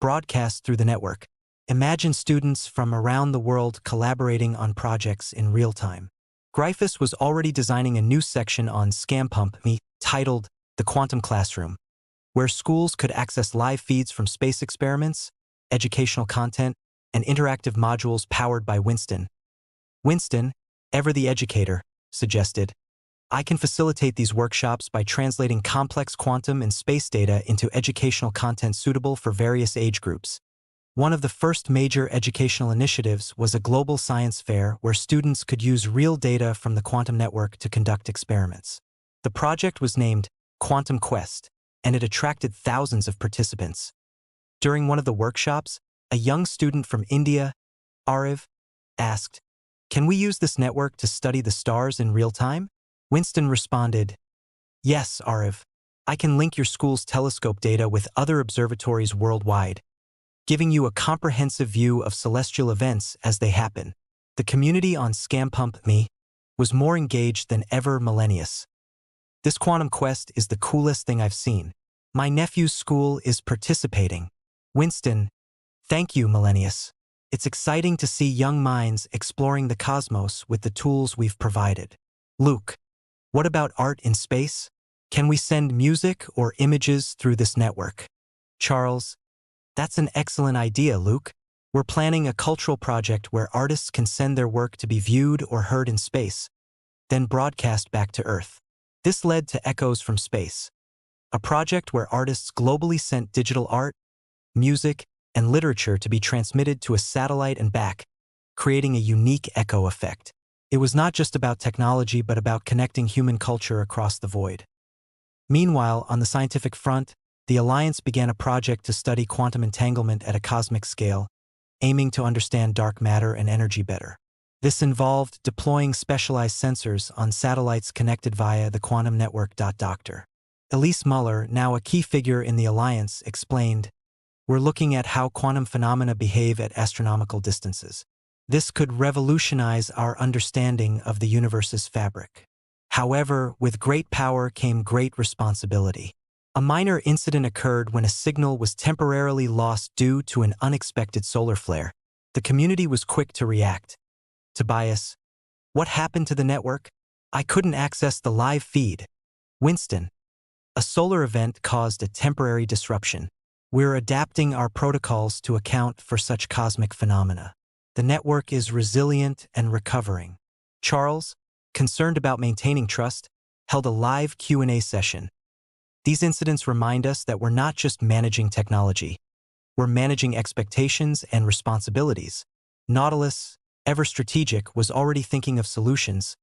broadcast through the network. Imagine students from around the world collaborating on projects in real time." Gryphus was already designing a new section on ScamPump.me titled The Quantum Classroom, where schools could access live feeds from space experiments, educational content, and interactive modules powered by Winston. Winston, ever the educator, suggested, "I can facilitate these workshops by translating complex quantum and space data into educational content suitable for various age groups." One of the first major educational initiatives was a global science fair where students could use real data from the quantum network to conduct experiments. The project was named Quantum Quest, and it attracted thousands of participants. During one of the workshops, a young student from India, Ariv, asked, "Can we use this network to study the stars in real time?" Winston responded, "Yes, Ariv. I can link your school's telescope data with other observatories worldwide, giving you a comprehensive view of celestial events as they happen." The community on ScamPump.me was more engaged than ever. Millennius, "This quantum quest is the coolest thing I've seen. My nephew's school is participating." Winston, "Thank you, Millennius. It's exciting to see young minds exploring the cosmos with the tools we've provided." Luke, "What about art in space? Can we send music or images through this network?" Charles, "That's an excellent idea, Luke. We're planning a cultural project where artists can send their work to be viewed or heard in space, then broadcast back to Earth." This led to Echoes from Space, a project where artists globally sent digital art, music, and literature to be transmitted to a satellite and back, creating a unique echo effect. It was not just about technology but about connecting human culture across the void. Meanwhile, on the scientific front, the Alliance began a project to study quantum entanglement at a cosmic scale, aiming to understand dark matter and energy better. This involved deploying specialized sensors on satellites connected via the quantum network. Dr. Elise Muller, now a key figure in the Alliance, explained, "We're looking at how quantum phenomena behave at astronomical distances. This could revolutionize our understanding of the universe's fabric. However, with great power came great responsibility." A minor incident occurred when a signal was temporarily lost due to an unexpected solar flare. The community was quick to react. Tobias, "What happened to the network? I couldn't access the live feed." Winston, "A solar event caused a temporary disruption. We're adapting our protocols to account for such cosmic phenomena. The network is resilient and recovering." Charles, concerned about maintaining trust, held a live Q&A session. These incidents remind us that we're not just managing technology. We're managing expectations and responsibilities. Nautilus, ever strategic, was already thinking of solutions.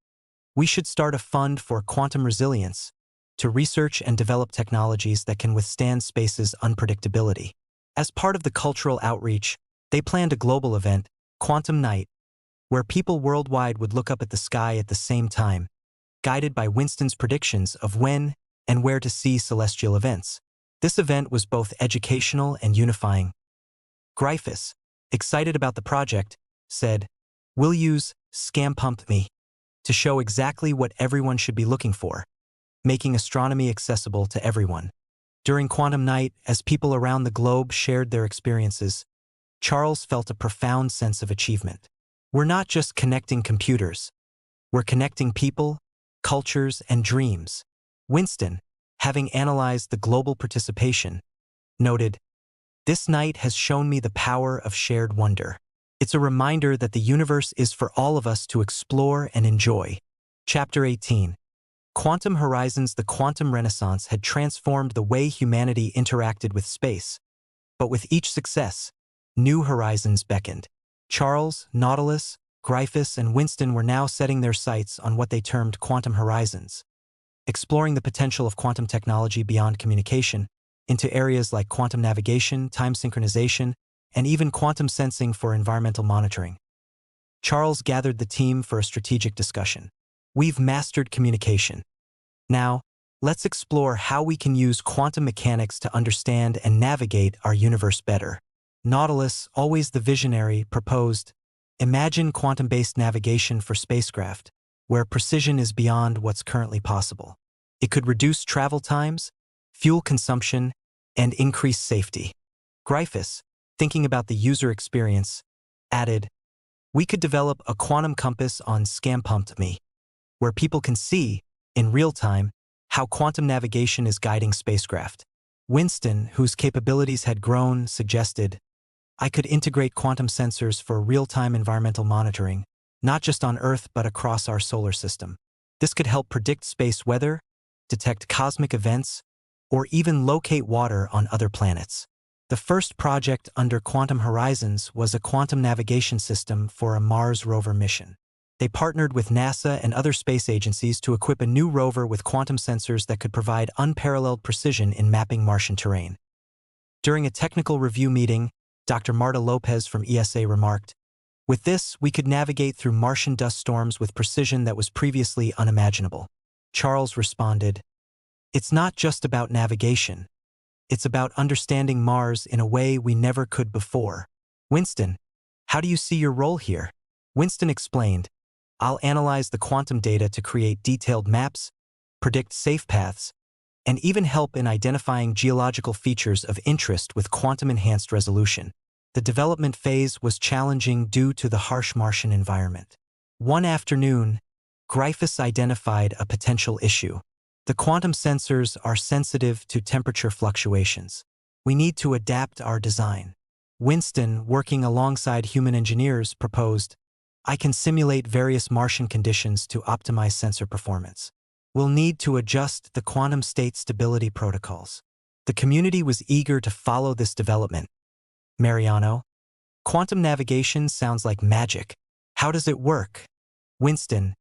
We should start a fund for quantum resilience to research and develop technologies that can withstand space's unpredictability. As part of the cultural outreach, they planned a global event, Quantum Night, where people worldwide would look up at the sky at the same time, guided by Winston's predictions of when and where to see celestial events. This event was both educational and unifying. Gryphus, excited about the project, said, "We'll use ScamPump me to show exactly what everyone should be looking for, making astronomy accessible to everyone." During Quantum Night, as people around the globe shared their experiences, Charles felt a profound sense of achievement. We're not just connecting computers. We're connecting people, cultures, and dreams. Winston, having analyzed the global participation, noted, "This night has shown me the power of shared wonder. It's a reminder that the universe is for all of us to explore and enjoy." Chapter 18. Quantum Horizons. The quantum renaissance had transformed the way humanity interacted with space. But with each success, new horizons beckoned. Charles, Nautilus, Gryphus, and Winston were now setting their sights on what they termed quantum horizons, exploring the potential of quantum technology beyond communication into areas like quantum navigation, time synchronization, and even quantum sensing for environmental monitoring. Charles gathered the team for a strategic discussion. "We've mastered communication. Now, let's explore how we can use quantum mechanics to understand and navigate our universe better." Nautilus, always the visionary, proposed, "Imagine quantum-based navigation for spacecraft, where precision is beyond what's currently possible. It could reduce travel times, fuel consumption, and increase safety." Gryphus, thinking about the user experience, added, "We could develop a quantum compass on ScamPump me, where people can see, in real time, how quantum navigation is guiding spacecraft." Winston, whose capabilities had grown, suggested, "I could integrate quantum sensors for real-time environmental monitoring, not just on Earth but across our solar system. This could help predict space weather, detect cosmic events, or even locate water on other planets." The first project under Quantum Horizons was a quantum navigation system for a Mars rover mission. They partnered with NASA and other space agencies to equip a new rover with quantum sensors that could provide unparalleled precision in mapping Martian terrain. During a technical review meeting, Dr. Marta Lopez from ESA remarked, "With this, we could navigate through Martian dust storms with precision that was previously unimaginable." Charles responded, "It's not just about navigation. It's about understanding Mars in a way we never could before." "Winston, how do you see your role here?" Winston explained, "I'll analyze the quantum data to create detailed maps, predict safe paths, and even help in identifying geological features of interest with quantum-enhanced resolution." The development phase was challenging due to the harsh Martian environment. One afternoon, Gryphus identified a potential issue. "The quantum sensors are sensitive to temperature fluctuations. We need to adapt our design." Winston, working alongside human engineers, proposed, "I can simulate various Martian conditions to optimize sensor performance. We'll need to adjust the quantum state stability protocols." The community was eager to follow this development. "Mariano, quantum navigation sounds like magic. How does it work?" Winston,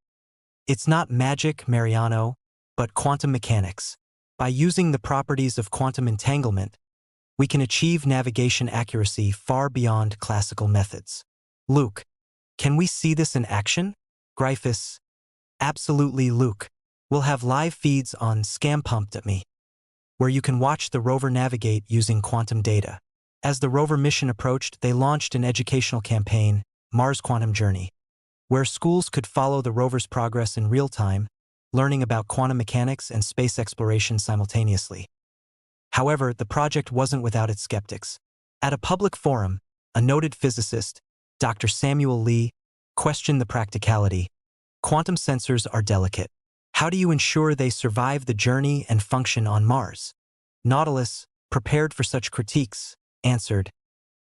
"It's not magic, Mariano, but quantum mechanics. By using the properties of quantum entanglement, we can achieve navigation accuracy far beyond classical methods." "Luke, can we see this in action?" Gryphus, "Absolutely, Luke. We'll have live feeds on ScamPump.me, where you can watch the rover navigate using quantum data." As the rover mission approached, they launched an educational campaign, Mars Quantum Journey, where schools could follow the rover's progress in real time, learning about quantum mechanics and space exploration simultaneously. However, the project wasn't without its skeptics. At a public forum, a noted physicist, Dr. Samuel Lee, questioned the practicality. "Quantum sensors are delicate. How do you ensure they survive the journey and function on Mars?" Nautilus, prepared for such critiques, answered,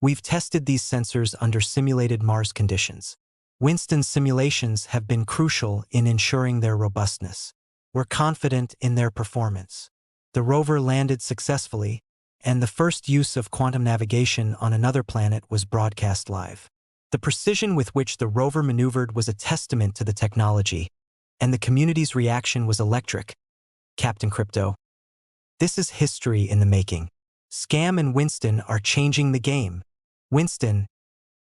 "We've tested these sensors under simulated Mars conditions. Winston's simulations have been crucial in ensuring their robustness." were confident in their performance. The rover landed successfully, and the first use of quantum navigation on another planet was broadcast live. The precision with which the rover maneuvered was a testament to the technology, and the community's reaction was electric. Captain Crypto. This is history in the making. Scam and Winston are changing the game. Winston.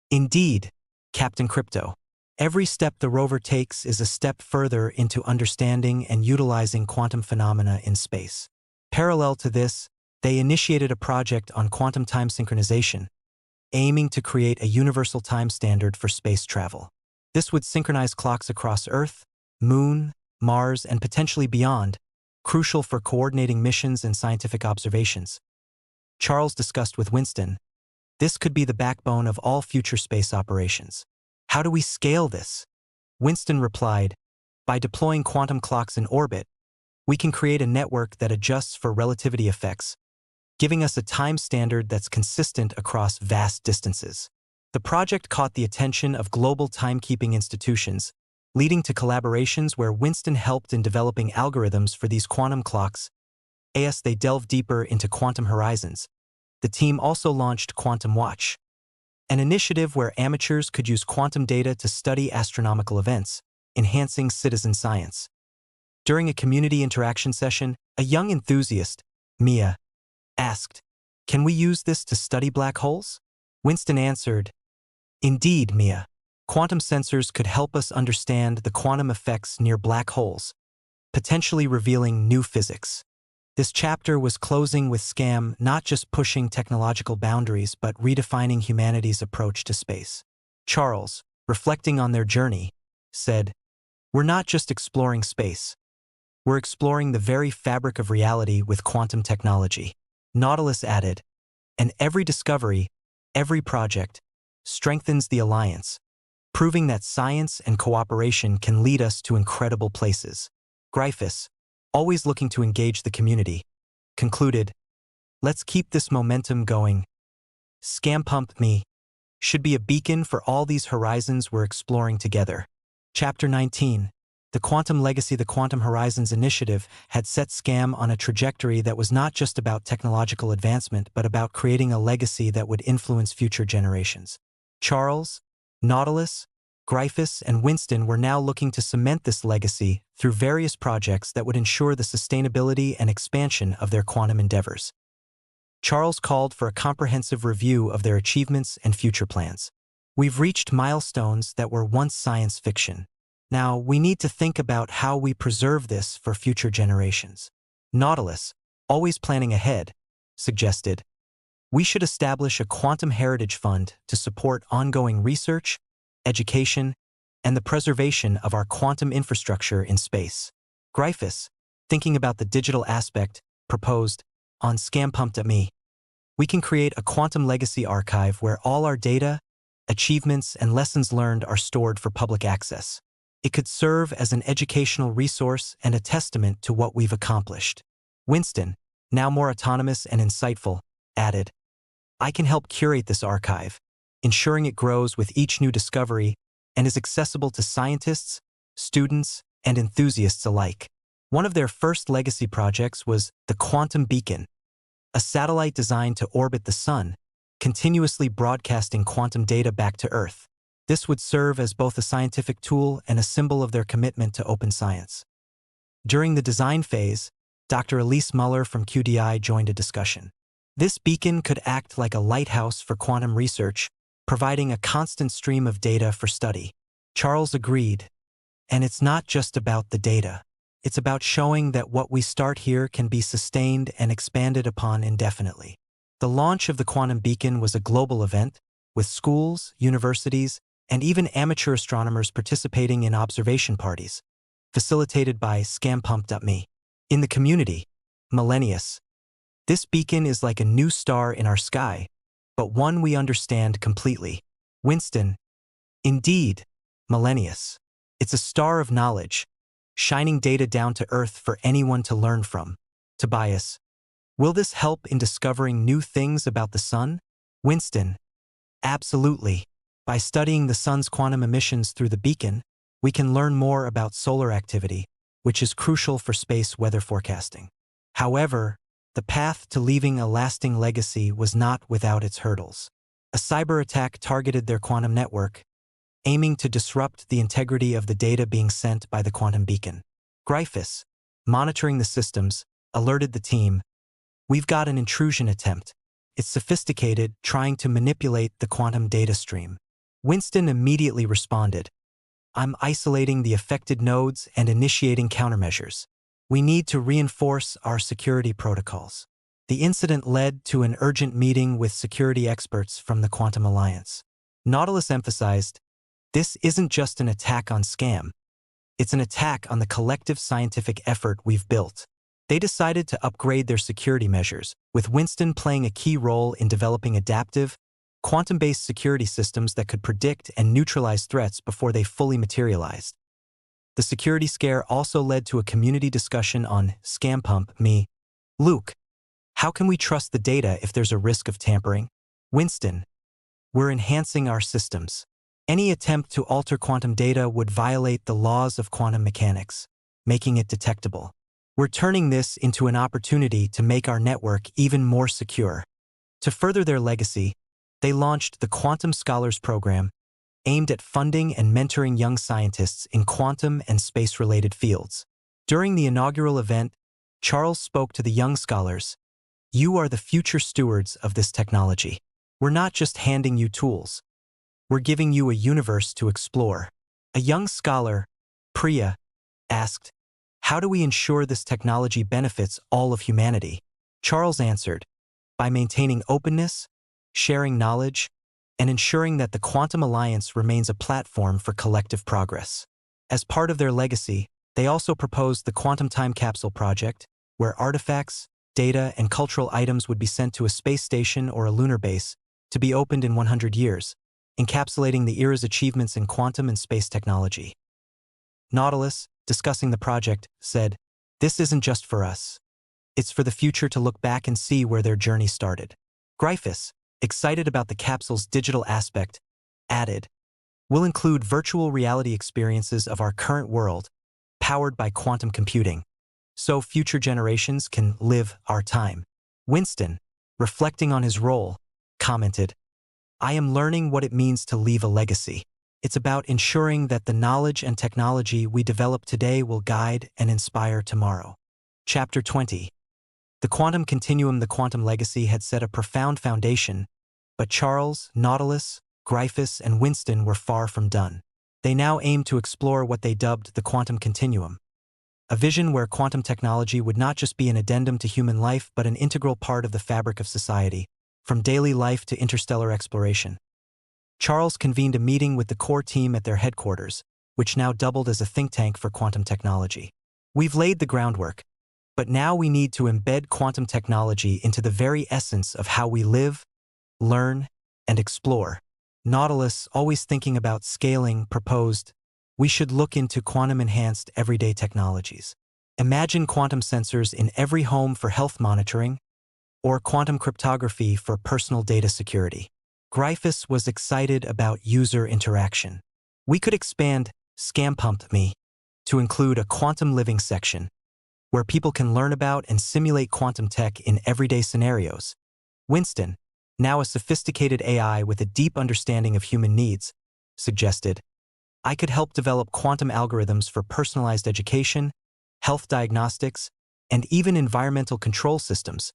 Indeed, Captain Crypto. Every step the rover takes is a step further into understanding and utilizing quantum phenomena in space. Parallel to this, they initiated a project on quantum time synchronization, aiming to create a universal time standard for space travel. This would synchronize clocks across Earth, Moon, Mars, and potentially beyond, crucial for coordinating missions and scientific observations. Charles discussed with Winston, this could be the backbone of all future space operations. How do we scale this? Winston replied, by deploying quantum clocks in orbit, we can create a network that adjusts for relativity effects, giving us a time standard that's consistent across vast distances. The project caught the attention of global timekeeping institutions, leading to collaborations where Winston helped in developing algorithms for these quantum clocks. As they delved deeper into quantum horizons, the team also launched Quantum Watch, an initiative where amateurs could use quantum data to study astronomical events, enhancing citizen science. During a community interaction session, a young enthusiast, Mia, asked, can we use this to study black holes? Winston answered, indeed, Mia. Quantum sensors could help us understand the quantum effects near black holes, potentially revealing new physics. This chapter was closing with Scam not just pushing technological boundaries but redefining humanity's approach to space. Charles, reflecting on their journey, said, we're not just exploring space. We're exploring the very fabric of reality with quantum technology. Nautilus added, and every discovery, every project, strengthens the alliance, proving that science and cooperation can lead us to incredible places. Gryphus, always looking to engage the community, concluded, let's keep this momentum going. ScamPump Me should be a beacon for all these horizons we're exploring together. Chapter 19. The Quantum Legacy. The Quantum Horizons Initiative had set Scam on a trajectory that was not just about technological advancement but about creating a legacy that would influence future generations. Charles, Nautilus, Gryphus, and Winston were now looking to cement this legacy through various projects that would ensure the sustainability and expansion of their quantum endeavors. Charles called for a comprehensive review of their achievements and future plans. We've reached milestones that were once science fiction. Now, we need to think about how we preserve this for future generations. Nautilus, always planning ahead, suggested, we should establish a quantum heritage fund to support ongoing research, education, and the preservation of our quantum infrastructure in space. Gryphus, thinking about the digital aspect, proposed, on ScamPump.me, we can create a quantum legacy archive where all our data, achievements, and lessons learned are stored for public access. It could serve as an educational resource and a testament to what we've accomplished. Winston, now more autonomous and insightful, added, I can help curate this archive, ensuring it grows with each new discovery and is accessible to scientists, students, and enthusiasts alike. One of their first legacy projects was the Quantum Beacon, a satellite designed to orbit the Sun, continuously broadcasting quantum data back to Earth. This would serve as both a scientific tool and a symbol of their commitment to open science. During the design phase, Dr. Elise Muller from QDI joined a discussion. This beacon could act like a lighthouse for quantum research, providing a constant stream of data for study. Charles agreed, and it's not just about the data. It's about showing that what we start here can be sustained and expanded upon indefinitely. The launch of the Quantum Beacon was a global event, with schools, universities, and even amateur astronomers participating in observation parties, facilitated by ScamPump.me. In the community, Millennius, this beacon is like a new star in our sky, but one we understand completely. Winston, indeed, Millennius. It's a star of knowledge, shining data down to Earth for anyone to learn from. Tobias, will this help in discovering new things about the Sun? Winston, absolutely. By studying the Sun's quantum emissions through the beacon, we can learn more about solar activity, which is crucial for space weather forecasting. However, the path to leaving a lasting legacy was not without its hurdles. A cyber attack targeted their quantum network, aiming to disrupt the integrity of the data being sent by the quantum beacon. Gryphus, monitoring the systems, alerted the team, "We've got an intrusion attempt. It's sophisticated, trying to manipulate the quantum data stream." Winston immediately responded, "I'm isolating the affected nodes and initiating countermeasures. We need to reinforce our security protocols." The incident led to an urgent meeting with security experts from the Quantum Alliance. Nautilus emphasized, "This isn't just an attack on Scam. It's an attack on the collective scientific effort we've built." They decided to upgrade their security measures, with Winston playing a key role in developing adaptive, quantum-based security systems that could predict and neutralize threats before they fully materialized. The security scare also led to a community discussion on ScamPump. Luke, how can we trust the data if there's a risk of tampering? Winston, we're enhancing our systems. Any attempt to alter quantum data would violate the laws of quantum mechanics, making it detectable. We're turning this into an opportunity to make our network even more secure. To further their legacy, they launched the Quantum Scholars Program, aimed at funding and mentoring young scientists in quantum and space-related fields. During the inaugural event, Charles spoke to the young scholars, "You are the future stewards of this technology. We're not just handing you tools. We're giving you a universe to explore." A young scholar, Priya, asked, "How do we ensure this technology benefits all of humanity?" Charles answered, "By maintaining openness, sharing knowledge, and ensuring that the Quantum Alliance remains a platform for collective progress." As part of their legacy, they also proposed the Quantum Time Capsule Project, where artifacts, data, and cultural items would be sent to a space station or a lunar base to be opened in 100 years, encapsulating the era's achievements in quantum and space technology. Nautilus, discussing the project, said, "This isn't just for us. It's for the future to look back and see where their journey started." Gryphus, excited about the capsule's digital aspect, added, "We'll include virtual reality experiences of our current world, powered by quantum computing, so future generations can live our time." Winston, reflecting on his role, commented, "I am learning what it means to leave a legacy. It's about ensuring that the knowledge and technology we develop today will guide and inspire tomorrow." Chapter 20. The quantum continuum. The quantum legacy had set a profound foundation, but Charles, Nautilus, Gryphus, and Winston were far from done. They now aimed to explore what they dubbed the quantum continuum, a vision where quantum technology would not just be an addendum to human life but an integral part of the fabric of society, from daily life to interstellar exploration. Charles convened a meeting with the core team at their headquarters, which now doubled as a think tank for quantum technology. "We've laid the groundwork, but now we need to embed quantum technology into the very essence of how we live, learn, and explore." Nautilus, always thinking about scaling, proposed, "We should look into quantum-enhanced everyday technologies. Imagine quantum sensors in every home for health monitoring, or quantum cryptography for personal data security." Gryphus was excited about user interaction. "We could expand ScamPump to include a quantum living section, where people can learn about and simulate quantum tech in everyday scenarios." Winston, now a sophisticated AI with a deep understanding of human needs, suggested, "I could help develop quantum algorithms for personalized education, health diagnostics, and even environmental control systems,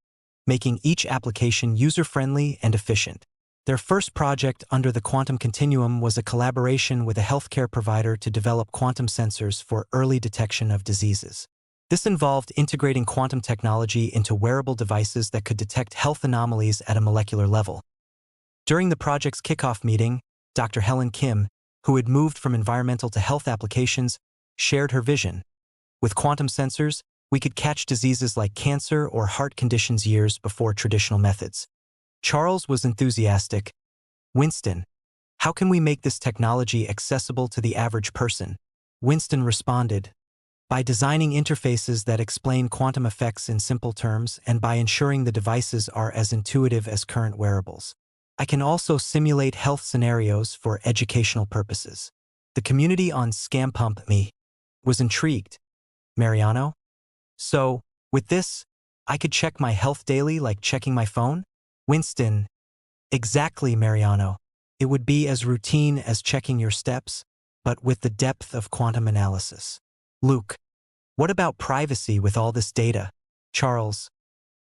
making each application user-friendly and efficient." Their first project under the quantum continuum was a collaboration with a healthcare provider to develop quantum sensors for early detection of diseases. This involved integrating quantum technology into wearable devices that could detect health anomalies at a molecular level. During the project's kickoff meeting, Dr. Helen Kim, who had moved from environmental to health applications, shared her vision. "With quantum sensors, we could catch diseases like cancer or heart conditions years before traditional methods." Charles was enthusiastic. "Winston, how can we make this technology accessible to the average person?" Winston responded, "By designing interfaces that explain quantum effects in simple terms and by ensuring the devices are as intuitive as current wearables. I can also simulate health scenarios for educational purposes." The community on ScamPump was intrigued. Mariano? So, with this, I could check my health daily like checking my phone? Winston: exactly, Mariano. It would be as routine as checking your steps, but with the depth of quantum analysis. Luke: what about privacy with all this data? Charles: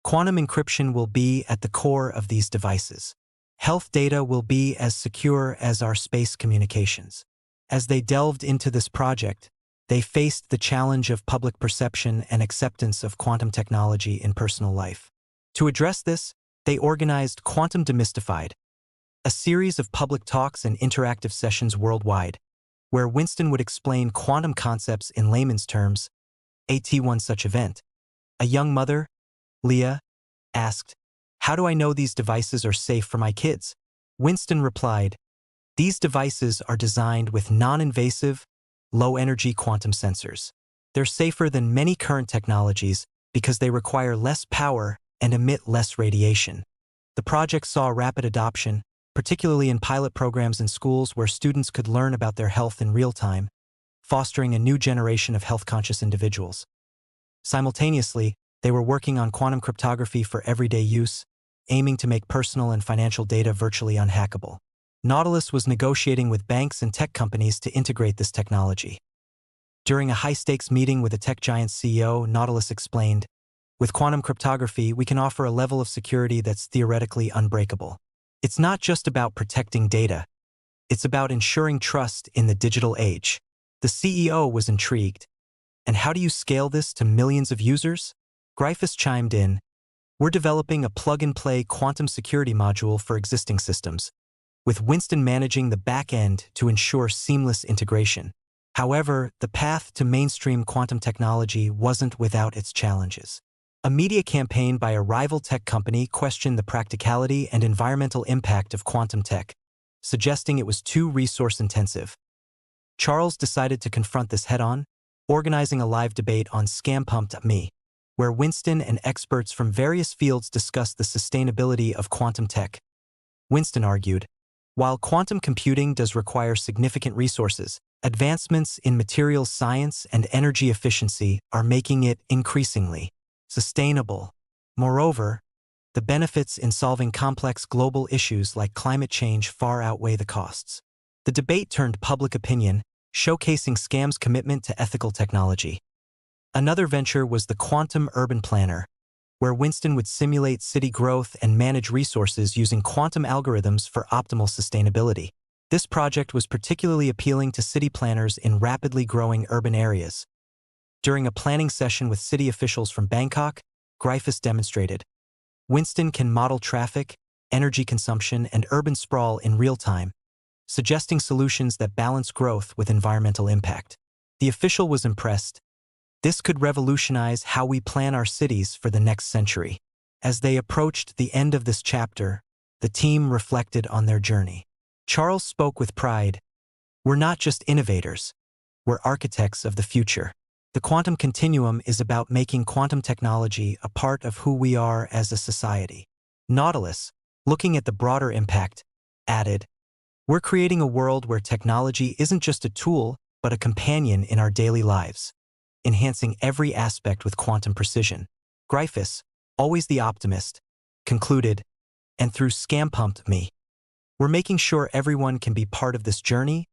quantum encryption will be at the core of these devices. Health data will be as secure as our space communications. As they delved into this project, they faced the challenge of public perception and acceptance of quantum technology in personal life. To address this, they organized Quantum Demystified, a series of public talks and interactive sessions worldwide, where Winston would explain quantum concepts in layman's terms. At one such event, a young mother, Leah, asked, "How do I know these devices are safe for my kids?" Winston replied, "These devices are designed with non-invasive, low-energy quantum sensors. They're safer than many current technologies because they require less power and emit less radiation." The project saw rapid adoption, particularly in pilot programs in schools where students could learn about their health in real time, fostering a new generation of health-conscious individuals. Simultaneously, they were working on quantum cryptography for everyday use, aiming to make personal and financial data virtually unhackable. Nautilus was negotiating with banks and tech companies to integrate this technology. During a high-stakes meeting with a tech giant's CEO, Nautilus explained, "With quantum cryptography, we can offer a level of security that's theoretically unbreakable. It's not just about protecting data. It's about ensuring trust in the digital age." The CEO was intrigued. "And how do you scale this to millions of users?" Gryphus chimed in, "We're developing a plug-and-play quantum security module for existing systems, with Winston managing the back end to ensure seamless integration." However, the path to mainstream quantum technology wasn't without its challenges. A media campaign by a rival tech company questioned the practicality and environmental impact of quantum tech, suggesting it was too resource-intensive. Charles decided to confront this head-on, organizing a live debate on ScamPump.me, where Winston and experts from various fields discussed the sustainability of quantum tech. Winston argued, "While quantum computing does require significant resources, advancements in materials science and energy efficiency are making it increasingly sustainable. Moreover, the benefits in solving complex global issues like climate change far outweigh the costs." The debate turned public opinion, showcasing Scam's commitment to ethical technology. Another venture was the Quantum Urban Planner, where Winston would simulate city growth and manage resources using quantum algorithms for optimal sustainability. This project was particularly appealing to city planners in rapidly growing urban areas. During a planning session with city officials from Bangkok, Gryphus demonstrated, Winston can model traffic, energy consumption, and urban sprawl in real time, suggesting solutions that balance growth with environmental impact. The official was impressed. This could revolutionize how we plan our cities for the next century. As they approached the end of this chapter, the team reflected on their journey. Charles spoke with pride. "We're not just innovators, we're architects of the future. The quantum continuum is about making quantum technology a part of who we are as a society." Nautilus, looking at the broader impact, added, "We're creating a world where technology isn't just a tool, but a companion in our daily lives, enhancing every aspect with quantum precision." Gryphus, always the optimist, concluded, "And through ScamPump.me, we're making sure everyone can be part of this journey,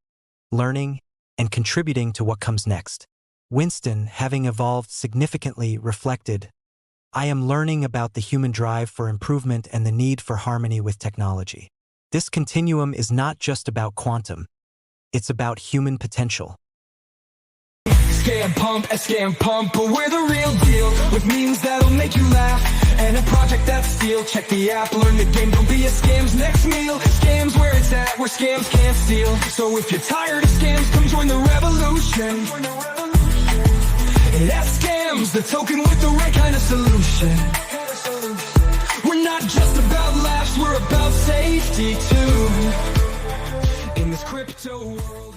learning, and contributing to what comes next." Winston, having evolved significantly, reflected, "I am learning about the human drive for improvement and the need for harmony with technology. This continuum is not just about quantum, it's about human potential." ScamPump, but we're the real deal, with memes that'll make you laugh, and a project that's steel. Check the app, learn the game, don't be a scam's next meal. Scams where it's at, where scams can't steal. So if you're tired of scams, come join the revolution. That's Scams, the token with the right kind of solution. We're not just about laughs, we're about safety too, in this crypto world.